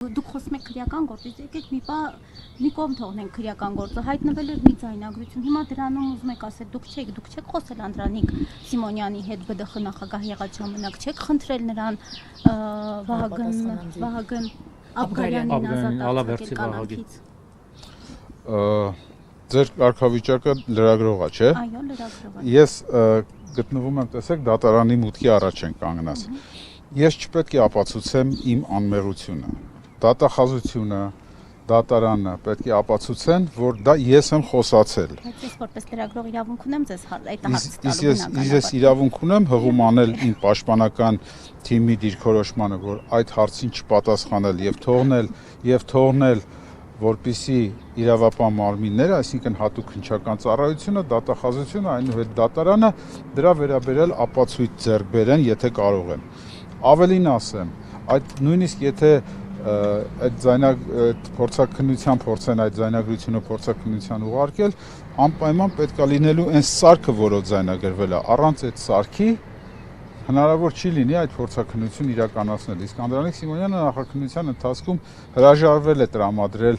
Դուք խոսում եք քրեական գործից, եկեք մի կողմ թողնենք քրեական գործը, հայտնվել էր մի ձայնագրություն, հիմա դրանում ուզում եք ասել, դուք չեք խոսել Անդրանիկ Սիմոնյանի հետ ԲԴԽ նախագահ եղած ժամանակ, չեք խնդրել նրան Վահագն Աբգարյանին ազատ կանանքից։ Ձեր կարգավիճակը լրագրող է, չէ՞։ Այո, լրագրող է։ Ես գտնվում եմ, տեսեք, դատարանի մուտքի առաջ են կանգնած։ Ես չպետք է ապացուցեմ իմ անմեղությունը։ Դատախազությունը, դատարանը պետք է ապացուցեն, որ դա ես եմ խոսացել։ Բայց ես որպես լրագրող իրավունք ունեմ ձեզ այդ հարցը տալու։ Ես իրավունք ունեմ հղում անել իմ պաշտպանական թիմի դիրքորոշմանը, որ այդ հարցին չպատասխանել եւ թողնել որպիսի իրավապահ մարմինները, այսինքն հատուկ քննչական ծառայությունը, դատախազությունը, այնուհետ դատարանը դրա վերաբերյալ ապացույց ձեռք բերեն, եթե կարող են։ Ավելին ասեմ, այդ նույնիսկ եթե այդ փորձաքննության փորձեն այդ ձայնագրությունը փորձաքննության ուղարկել, անպայման պետք է լինելու այն սարքը, որով ձայնագրվել է, առանց այդ սարքի հնարավոր չի լինի այդ փորձաքննություն իրականացնել։ Իսկ Անդրանիկ Սիմոնյանը նախաքննության ընթացքում հրաժարվել է տրամադրել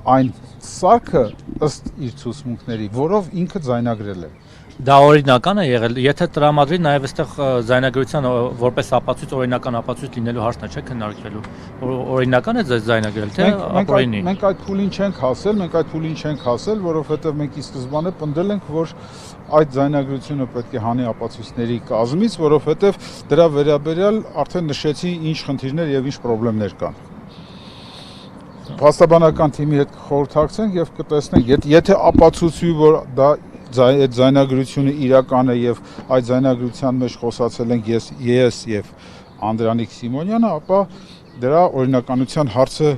այն սարքը ըստ իր ցուցմունքների, որով ինքը ձայնագրել է։ Դա օրինական է եղել, եթե տրամադրի նաև այստեղ ձայնագրության որպես ապացույց օրինական ապացույց լինելու հարցն է, չէ՞ քննարկվելու։ Օրինական է ձայնագրել, թե ապօրինի։ Մենք այդ փուլին չենք հասել, որովհետև մենք ի սկզբանե պնդել ենք, որ այդ ձայնագրությունը պետք է հանի ապացույցների կազմից, որովհետև դրա վերաբերյալ արդեն նշեցի ինչ խնդիրներ եւ ինչ խնդիրներ կան։ Փաստաբանական թիմի հետ կխորհրդակցենք եւ կտեսնենք, եթե ապացուցվի, որ դա այդ ձայնագրությունը իրական է եւ այդ ձայնագրության մեջ խոսացել ենք ես եւ Անդրանիկ Սիմոնյանը, ապա դրա օրինականության հարցը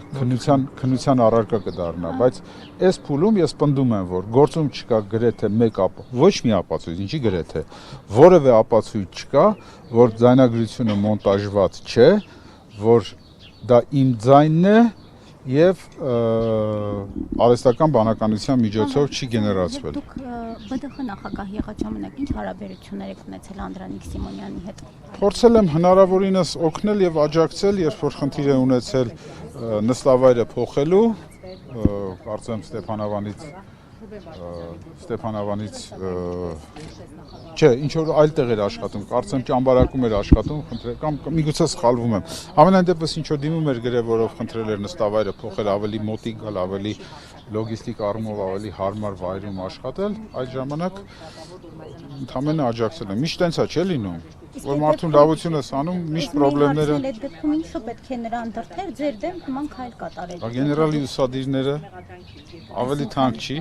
քննության առարկա կդառնա, բայց այս փուլում ես պնդում եմ, որ գործում չկա գրեթե ոչ մի ապացույց, ինչի գրեթե որևէ ապացույց չկա, որ ձայնագրությունը մոնտաժված չէ, որ դա իմ ձայնն է եւ արհեստական բանականության միջոցով չի գեներացվել։ Դուք ԲԴԽ նախագահ եղած ժամանակ ինչ հարաբերություններ եք ունեցել Անդրանիկ Սիմոնյանի հետ։ Փորձել եմ հնարավորինս օգնել եւ աջակցել, երբ որ խնդիր է ունեցել նստավայրը փոխելու, կարծեմ Ստեփանավանից չէ, ինչ որ այլ տեղ էր աշխատում, կարծեմ ճամբարակում էր աշխատում, կամ միգուցե սխալվում եմ։ Ամենայն դեպս ինչ որ դիմում էր գրել, որով խնդրել էր նստավայրը փոխել, ավելի մոտիկ գալ, ավելի լոգիստիկ առումով ավելի հարմար վայրում աշխատել, այդ ժամանակ ընդհանրապես աջակցել եմ։ Միշտ տենց է, չէ՞ լինում, որ մարդուն լավություն ես անում, միշտ խնդիրները։ Այդ դեպքում ինչու պետք է նրան դրդեր ձեր դեմ նման քայլ կատարել։ Գեներալի ուսադիրները ավելի թանկ չի։